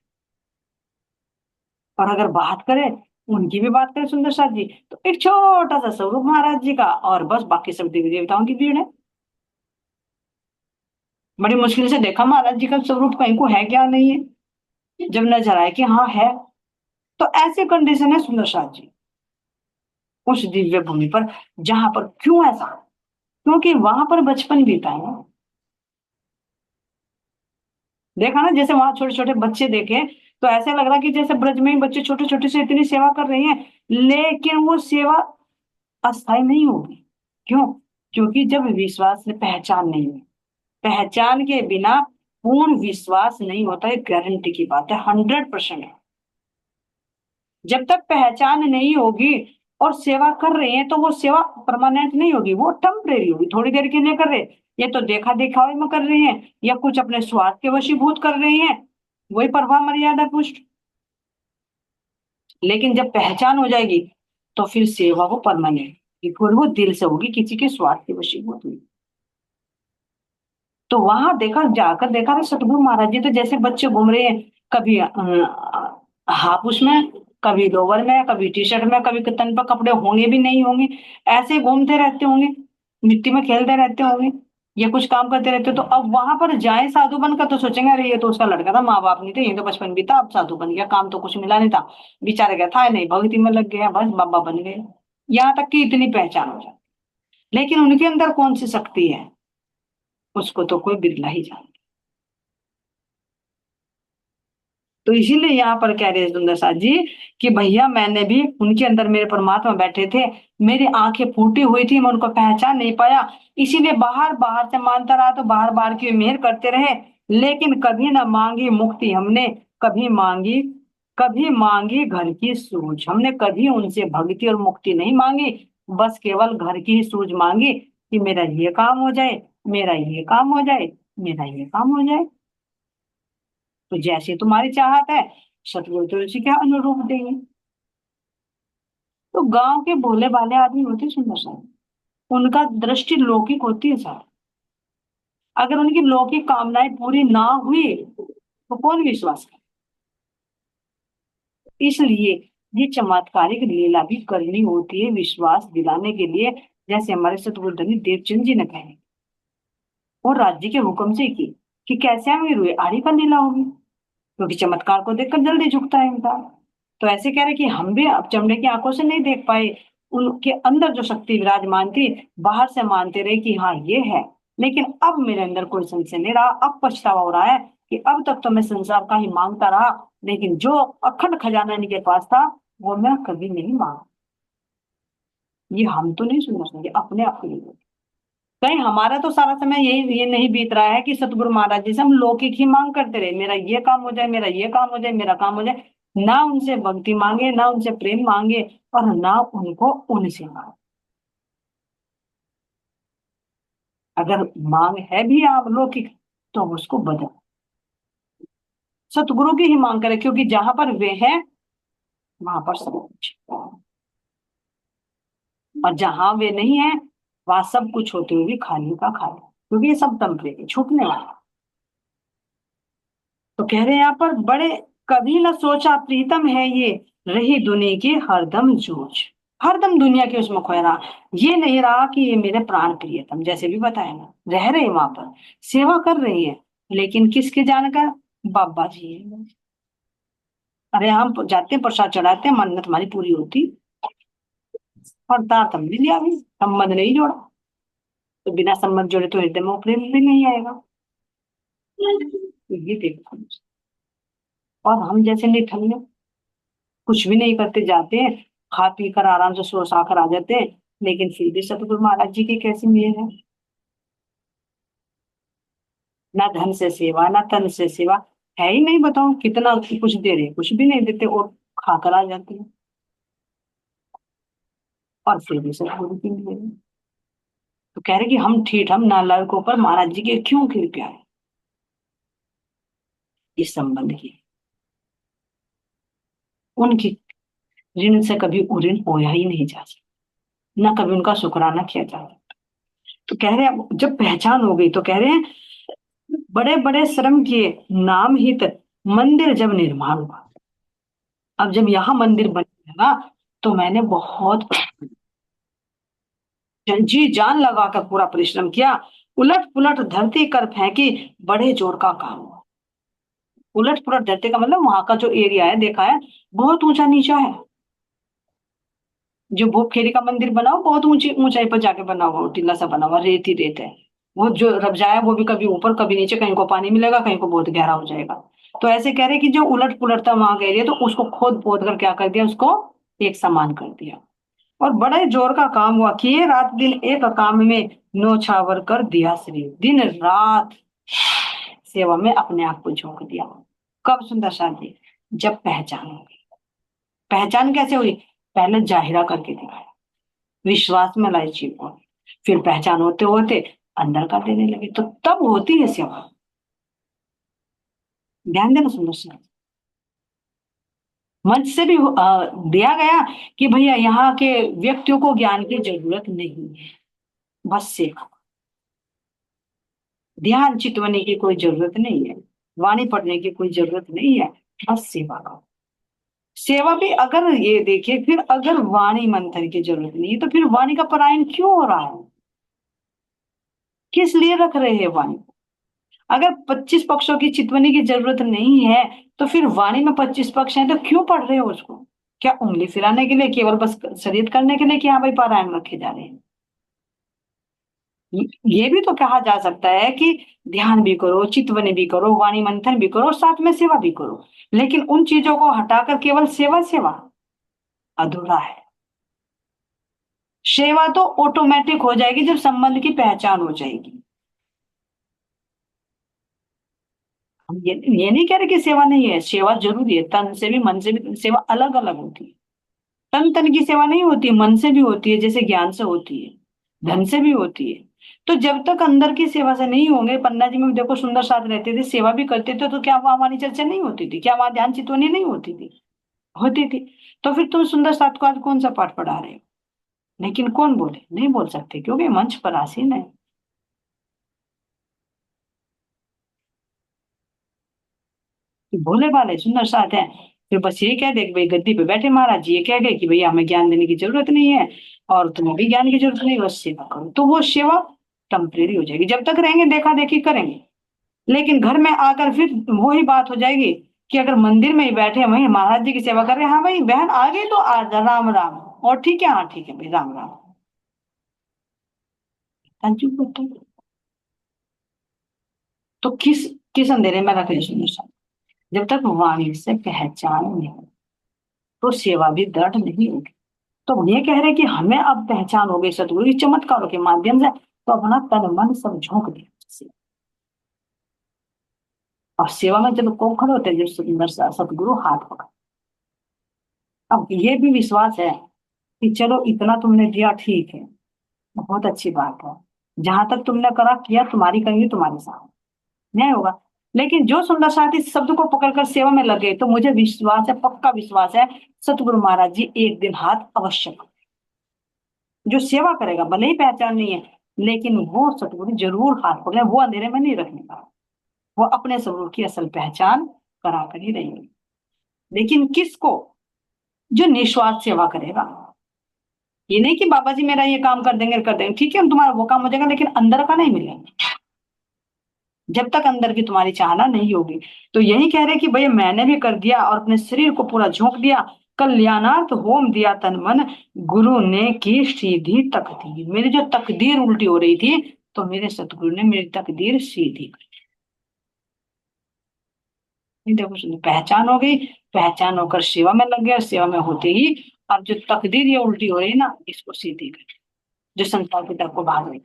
Speaker 1: और अगर बात करें, उनकी भी बात करें सुंदर साथ जी, तो एक छोटा सा स्वरूप महाराज जी का, और बस बाकी सब देवी देवताओं की भीड़ है। बड़ी मुश्किल से देखा महाराज जी का स्वरूप कहीं को है क्या नहीं है, जब नजर आए कि हाँ है। तो ऐसी कंडीशन है सुंदर साथ जी उस दिव्य भूमि पर, जहां पर क्यों ऐसा? क्योंकि वहां पर बचपन बीता है। देखा ना, जैसे वहां छोटे छोटे बच्चे देखे, तो ऐसे लग रहा कि जैसे ब्रज में ही बच्चे छोटे छोटे से इतनी सेवा कर रहे हैं, लेकिन वो सेवा अस्थायी नहीं होगी। क्यों? क्योंकि जब विश्वास से पहचान नहीं है, पहचान के बिना पूर्ण विश्वास नहीं होता, है गारंटी की बात है, 100%। जब तक पहचान नहीं होगी और सेवा कर रहे हैं, तो वो सेवा परमानेंट नहीं होगी, वो टेम्परेरी होगी, थोड़ी देर के लिए कर रहे। ये तो देखा दिखावे में कर रहे हैं, या कुछ अपने स्वार्थ के वशीभूत कर रहे हैं, वही परवा मर्यादा पुष्ट। लेकिन जब पहचान हो जाएगी, तो फिर सेवा वो परमानेंट, फिर वो दिल से होगी, किसी के स्वार्थ के वशीभूत हुई। तो वहां देखा, जाकर देखा तो सतगुरु महाराज जी तो जैसे बच्चे घूम रहे हैं, कभी हाफ उसमें, कभी लोअर में, कभी टी शर्ट में, कभी तन पर कपड़े होंगे भी नहीं होंगे, ऐसे घूमते रहते होंगे, मिट्टी में खेलते रहते होंगे, या कुछ काम करते रहते। तो अब वहां पर जाए साधु बनकर, तो सोचेंगे अरे ये तो उसका लड़का था, माँ बाप नहीं थे, ये तो बचपन भी था, अब साधु बन गया, काम तो कुछ मिला नहीं था, बेचारे का था नहीं, भक्ति में लग गया, बस बाबा बन गए। यहाँ तक कि इतनी पहचान हो जाती। लेकिन उनके अंदर कौन सी शक्ति है, उसको तो कोई बिरला ही जानता। तो इसीलिए यहाँ पर कह रहे हैं सुंदर साथ जी कि भैया मैंने भी, उनके अंदर मेरे परमात्मा बैठे थे, मेरी आंखें फूटी हुई थी, मैं उनको पहचान नहीं पाया, इसीलिए बाहर बाहर से मानता रहा, तो बाहर बाहर की मेहर करते रहे, लेकिन कभी ना मांगी मुक्ति हमने, कभी मांगी, कभी मांगी घर की सूझ हमने, कभी उनसे भक्ति और मुक्ति नहीं मांगी, बस केवल घर की ही सूझ मांगी कि मेरा ये काम हो जाए, मेरा ये काम हो जाए, मेरा ये काम हो जाए। तो जैसे तुम्हारी चाहत है, सतगुरु तुलसी के अनुरूप देंगे। तो गांव के भोले भाले आदमी होते हैं सुंदर सा, उनका दृष्टि लौकिक होती है सर। अगर उनकी लौकिक कामनाएं पूरी ना हुई, तो कौन विश्वास करे? इसलिए ये चमत्कारिक लीला भी करनी होती है विश्वास दिलाने के लिए, जैसे हमारे सतगुरु धनी देवचंद जी ने कहे, और राज्य के हुक्म से की कि कैसे अमीर हुए, आड़ी का लीला होगी, क्योंकि चमत्कार को देखकर जल्दी झुकता है इंसान। तो ऐसे कह रहे कि हम भी अब चमड़े की आंखों से नहीं देख पाए, उनके अंदर जो शक्ति विराजमान थी, बाहर से मानते रहे कि हाँ ये है, लेकिन अब मेरे अंदर कोई संशय नहीं रहा, अब पछतावा हो रहा है कि अब तक तो मैं संसार का ही मांगता रहा, लेकिन जो अखंड खजाना इनके पास था, वो मैं कभी नहीं मांगा। ये हम तो नहीं सुन सकते अपने आप के लिए। कहीं हमारा तो सारा समय यही ये नहीं बीत रहा है कि सतगुरु महाराज जी से हम लौकिक ही मांग करते रहे, मेरा ये काम हो जाए, मेरा ये काम हो जाए, मेरा काम हो जाए, ना उनसे भक्ति मांगे, ना उनसे प्रेम मांगे, और ना उनको उनसे मांगे। अगर मांग है भी आप लौकिक, तो उसको बदल, सतगुरु की ही मांग करें, क्योंकि जहां पर वे हैं वहां पर सब कुछ है। और जहां वे नहीं है, वहां सब कुछ होते हुए भी खाली का खाली, क्योंकि ये सब टेम्परेरी छूटने वाला। तो कह रहे हैं यहाँ पर, बड़े कभी न सोचा प्रीतम है ये, रही दुनिया की हरदम जूझ। हरदम दुनिया के उसमें खोया रहा। ये नहीं रहा कि ये मेरे प्राण प्रियतम, जैसे भी बताया ना, रह रहे वहां पर, सेवा कर रही है, लेकिन किसके जानकर? बाबा जी है। अरे हम जाते हैं, प्रसाद चढ़ाते हैं, मन्नत हमारी पूरी होती, और तार तब भी लिया भी, संबंध नहीं जोड़ा। तो बिना संबंध जोड़े तो हृदय में प्रेम भी नहीं आएगा। तो ये देखो, और हम जैसे निठल्ले, कुछ भी नहीं करते, जाते हैं, खा पी कर आराम से सो सा कर आ जाते हैं, लेकिन फिर भी सतगुरु महाराज जी की कैसी मेहर है। ना धन से सेवा, ना तन से सेवा, है ही नहीं, बताओ कितना कुछ दे रहे, कुछ भी नहीं देते और खाकर आ जाते हैं, और फिर भी सतगुरु की मेहर है। तो कह रहे कि हम ठीक, हम नालायकों पर महाराज जी के क्यों कृपया है, इस संबंध की, उनकी ऋण से कभी ऋण होया ही नहीं जा सकता, ना कभी उनका शुक्राना किया जा सकता। तो कह रहे हैं अब जब पहचान हो गई, तो कह रहे हैं बड़े बड़े श्रम किए, नाम हित मंदिर जब निर्माण हुआ। अब जब यहाँ मंदिर बन गया ना, तो मैंने बहुत जी जान लगाकर पूरा परिश्रम किया, उलट पुलट धरती कर फेंकी, बड़े जोर का काम हुआ। उलट पुलट धरती का मतलब वहां का जो एरिया है, देखा है, बहुत ऊंचा नीचा है। जो भूपखेरी का मंदिर बना हो, बहुत ऊंची ऊंचाई पर जाके बना हुआ, टीला सा बना हुआ, रेत ही रेत है। वो जो रब जाए वो भी कभी ऊपर कभी नीचे, कहीं को पानी मिलेगा, कहीं को बहुत गहरा हो जाएगा। तो ऐसे कह रहे कि जो उलट पुलट था वहां का एरिया, तो उसको खोद पोद कर क्या कर दिया, उसको एक समान कर दिया। और बड़े जोर का काम हुआ, किए रात दिन एक काम में, न्योछावर कर दिया शरीर, दिन रात सेवा में अपने आप को झोंक दिया। कब सुंदर शादी? जब पहचान हुई। पहचान कैसे हुई? पहले जाहिरा करके दिखाया, विश्वास में लाई चीज को, फिर पहचान होते होते अंदर का देने लगे, तो तब होती है सेवा। ध्यान देना सुंदर से। मंच से भी दिया गया कि भैया यहाँ के व्यक्तियों को ज्ञान की जरूरत नहीं है, बस सेवा, ध्यान चितवने की कोई जरूरत नहीं है, वाणी पढ़ने की कोई जरूरत नहीं है, बस सेवा का। सेवा भी अगर ये देखिए, फिर अगर वाणी मंथन की जरूरत नहीं है, तो फिर वाणी का परायण क्यों हो रहा है? किस लिए रख रहे हैं वाणी? अगर 25 पक्षों की चितवनी की जरूरत नहीं है, तो फिर वाणी में 25 पक्ष हैं, तो क्यों पढ़ रहे हो उसको? क्या उंगली फिराने के लिए, केवल बस शरीर करने के लिए कि हाँ भाई पारायण रखे जा रहे हैं? ये भी तो कहा जा सकता है कि ध्यान भी करो, चितवनी भी करो, वाणी मंथन भी करो, और साथ में सेवा भी करो। लेकिन उन चीजों को हटाकर केवल सेवा सेवा अधूरा है। सेवा तो ऑटोमेटिक हो जाएगी जब संबंध की पहचान हो जाएगी। हम ये नहीं कह रहे कि सेवा नहीं है, सेवा जरूरी है, तन से भी मन से भी सेवा अलग अलग होती है। तन तन की सेवा नहीं होती, मन से भी होती है, जैसे ज्ञान से होती है, धन से भी होती है। तो जब तक अंदर की सेवा से नहीं होंगे, पन्ना जी में देखो सुंदर साथ रहते थे, सेवा भी करते थे, तो क्या वहां हमारी चर्चा नहीं होती थी? क्या वहां ध्यान चितवनी नहीं होती थी? होती थी। तो फिर तुम सुंदर साथ को आज कौन सा पाठ पढ़ा रहे हो? लेकिन कौन बोले? नहीं बोल सकते, क्योंकि मंच पर आसीन है। कि भोले भाले सुंदर साथ है, फिर बस यही कह दे कि भाई गद्दी पे बैठे महाराज जी, ये कह गए कि भैया हमें ज्ञान देने की जरूरत नहीं है, और तुम्हें भी ज्ञान की जरूरत नहीं, बस सेवा करो, तो वो सेवा टेम्परेरी हो जाएगी, जब तक रहेंगे देखा देखी करेंगे। लेकिन घर में आकर फिर वही बात हो जाएगी कि अगर मंदिर में ही बैठे वही महाराज जी की सेवा कर रहे हैं, हाँ भाई बहन आ गई तो आ जा, राम राम, और ठीक है, हाँ ठीक है भाई, राम राम, थैंक यू बोलते हैं। तो किस किस अंधेरे में रखे सुंदर सा? जब तक वाणी से पहचान नहीं हो, तो सेवा भी दृढ़ नहीं होगी। तो ये कह रहे हैं कि हमें अब पहचान हो गई सतगुरु के चमत्कारों के माध्यम से, तो अपना तन मन सब झोंक दिया, और सेवा में जब को खड़े होते हैं, जब सुंदर सा सतगुरु हाथ पकड़। अब ये भी विश्वास है कि चलो इतना तुमने दिया, ठीक है, बहुत अच्छी बात है, जहां तक तुमने करा किया, तुम्हारी कहीं तुम्हारे साथ न्याय होगा। लेकिन जो सुंदर साथी इस शब्द को पकड़कर सेवा में लगे, तो मुझे विश्वास है, पक्का विश्वास है, सतगुरु महाराज जी एक दिन हाथ अवश्य पकड़ेंगे। जो सेवा करेगा भले ही पहचान नहीं है, लेकिन वो सतगुरु जरूर हाथ पकड़े, वो अंधेरे में नहीं रखने का, वो अपने स्वरूप की असल पहचान करा कर ही रहेंगे। लेकिन किसको? जो निस्वार्थ सेवा करेगा, ये नहीं कि बाबा जी मेरा ये काम कर देंगे, ठीक है तुम्हारा वो काम हो जाएगा, लेकिन अंदर का नहीं मिलेगा जब तक अंदर की तुम्हारी चाहना नहीं होगी। तो यही कह रहे कि भाई मैंने भी कर दिया और अपने शरीर को पूरा झोंक दिया, कल्याणार्थ होम दिया तन मन, गुरु ने की सीधी तकदीर। मेरी जो तकदीर उल्टी हो रही थी, तो मेरे सतगुरु ने मेरी तकदीर सीधी कर दी। देखो सुनो, पहचान हो गई, पहचान होकर सेवा में लग गया, सेवा में होते ही अब जो तकदीर ये उल्टी हो रही है ना, इसको सीधी कर दी, जो संसार की तरफ को भाग रही।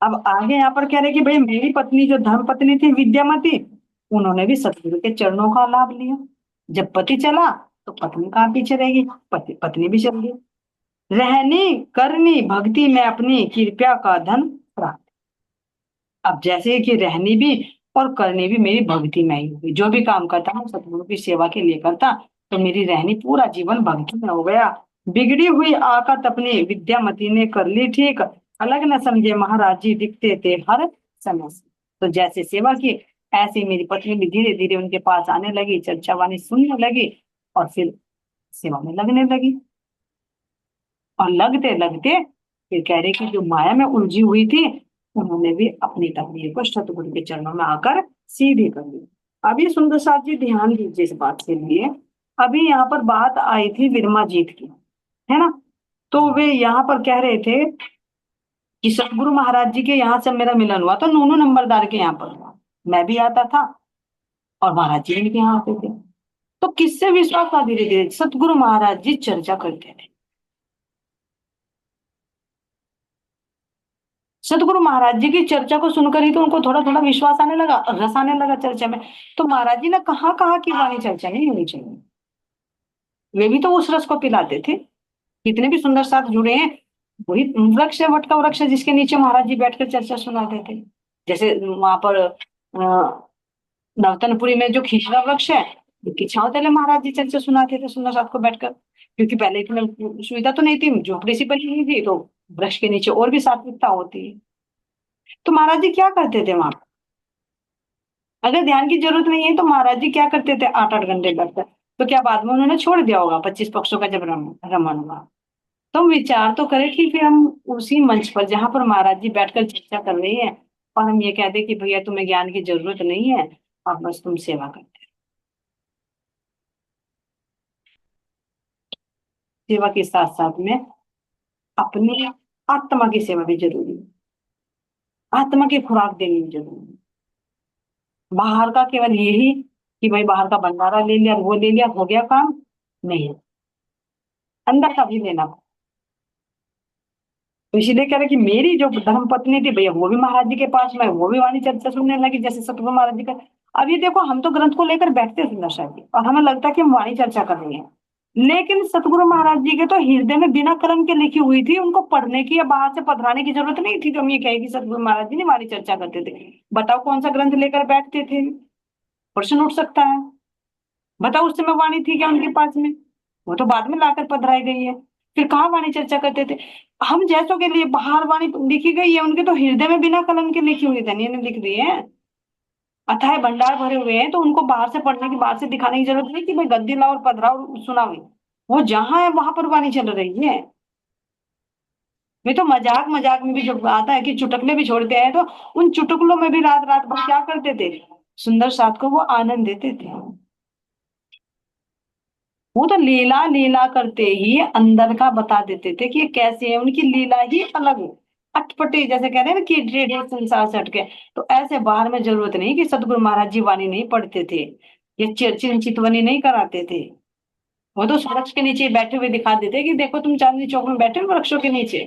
Speaker 1: अब आगे यहाँ पर कह रहे कि भाई मेरी पत्नी जो धर्म पत्नी थी विद्यामती, उन्होंने भी सतगुरु के चरणों का लाभ लिया। जब पति चला तो पत्नी कहाँ पीछे रहेगी, पत्नी भी चल गई। रहनी करनी भक्ति में अपनी कृपया का धन प्राप्त। अब जैसे कि रहनी भी और करनी भी मेरी भक्ति में ही होगी, जो भी काम करता हूँ सतगुरु की सेवा के लिए करता, तो मेरी रहनी पूरा जीवन भक्ति में हो गया। बिगड़ी हुई आकत अपनी विद्यामती ने कर ली ठीक, अलग न समझे महाराज जी दिखते थे हर समय से। तो जैसे सेवा की, ऐसे मेरी पत्नी भी धीरे धीरे उनके पास आने लगी, चर्चा वाणी सुनने लगी, और फिर सेवा में लगने लगी। और लगते लगते फिर कह रहे कि जो माया में उलझी हुई थी, उन्होंने भी अपनी तकदीर को सतगुरु के चरणों में आकर सीधी कर दी। अभी सुंदर साथ जी ध्यान दीजिए इस बात के लिए। अभी यहाँ पर बात आई थी विरमा जीत की, है ना। तो वे यहाँ पर कह रहे थे कि सतगुरु महाराज जी के यहाँ से मेरा मिलन हुआ, तो नूनू नंबरदार के यहाँ पर हुआ। मैं भी आता था और महाराज जी भी यहाँ आते थे। तो किससे विश्वास था, धीरे धीरे सतगुरु महाराज जी चर्चा करते थे। सतगुरु महाराज जी की चर्चा को सुनकर ही तो उनको थोड़ा थोड़ा विश्वास आने लगा, रस आने लगा चर्चा में। तो महाराज जी ने कहाँ कहा कि वाणी चर्चा नहीं होनी चाहिए, वे भी तो उस रस को पिलाते थे। कितने भी सुंदर साथ जुड़े हैं। वही वृक्ष है, वट का वृक्ष है, जिसके नीचे महाराज जी बैठकर चर्चा सुनाते थे। जैसे वहां पर नवतनपुरी में जो खींचरा वृक्ष है, उसकी छांव तले महाराज जी चर्चा सुनाते थे सुंदर साथ को बैठकर। क्योंकि पहले इतनी सुविधा तो नहीं थी, झोपड़ी सी बनी हुई थी, तो वृक्ष के नीचे और भी सात्विकता होती है। तो महाराज जी क्या करते थे वहां, अगर ध्यान की जरूरत नहीं है तो महाराज जी क्या करते थे 8-8 घंटे बैठकर। तो क्या बाद में उन्होंने छोड़ दिया होगा 25 पक्षों का जब रमन हुआ। तो हम विचार तो करें कि फिर हम उसी मंच पर जहां पर महाराज जी बैठकर चर्चा कर रही है, और हम ये कहते कि भैया तुम्हें ज्ञान की जरूरत नहीं है, आप बस तुम सेवा करते हो। सेवा के साथ साथ में अपनी आत्मा की सेवा भी जरूरी है, आत्मा की खुराक देनी भी जरूरी है। बाहर का केवल यही कि भाई बाहर का भंडारा ले लिया, वो ले लिया, हो गया काम, नहीं है, अंदर का भी लेना। तो इसीलिए कह रहे कि मेरी जो धर्म पत्नी थी भैया, वो भी महाराज जी के पास में, वो भी वाणी चर्चा सुनने लगी जैसे सतगुरु महाराज जी का। अब ये देखो, हम तो ग्रंथ को लेकर बैठते थे नशा जी, और हमें लगता है कि हम वाणी चर्चा कर रहे हैं, लेकिन सतगुरु महाराज जी के तो हृदय में बिना कलम के लिखी हुई थी, उनको पढ़ने की या बाहर से पधराने की जरूरत नहीं थी। तो हम ये कहे कि सतगुरु महाराज जी ने वाणी चर्चा करते थे। बताओ कौन सा ग्रंथ लेकर बैठते थे, प्रश्न उठ सकता है। बताओ उस समय वाणी थी क्या उनके पास में, वो तो बाद में लाकर पधराई गई है। फिर कहाँ वाणी चर्चा करते थे। हम जैसों के लिए बाहर वाणी लिखी गई है, उनके तो हृदय में बिना कलम के लिखी हुई धनी ने लिख दी है, अथाह भंडार भरे हुए हैं। तो उनको बाहर से पढ़ने की, बाहर से दिखाने की जरूरत नहीं कि भाई गद्दी लाओ और पधराओ और सुनाओ। वो जहां है वहां पर वाणी चल रही है। वे तो मजाक मजाक में भी जो आता है कि चुटकले भी छोड़ते हैं, तो उन चुटकुलों में भी रात रात भर क्या करते थे, सुंदर साथ को वो आनंद देते थे। वो तो लीला लीला करते ही अंदर का बता देते थे कि ये कैसे है, उनकी लीला ही अलग है। अटपटे जैसे कह रहे हैं ना कि टेढ़े संसार से हटके। तो ऐसे बाहर में जरूरत नहीं कि सतगुरु महाराज जी वाणी नहीं पढ़ते थे, ये चिंचितवनी नहीं कराते थे। वो तो वृक्ष के नीचे बैठे हुए दिखा देते कि देखो तुम चांदनी चौक में बैठे हो वृक्षों के नीचे।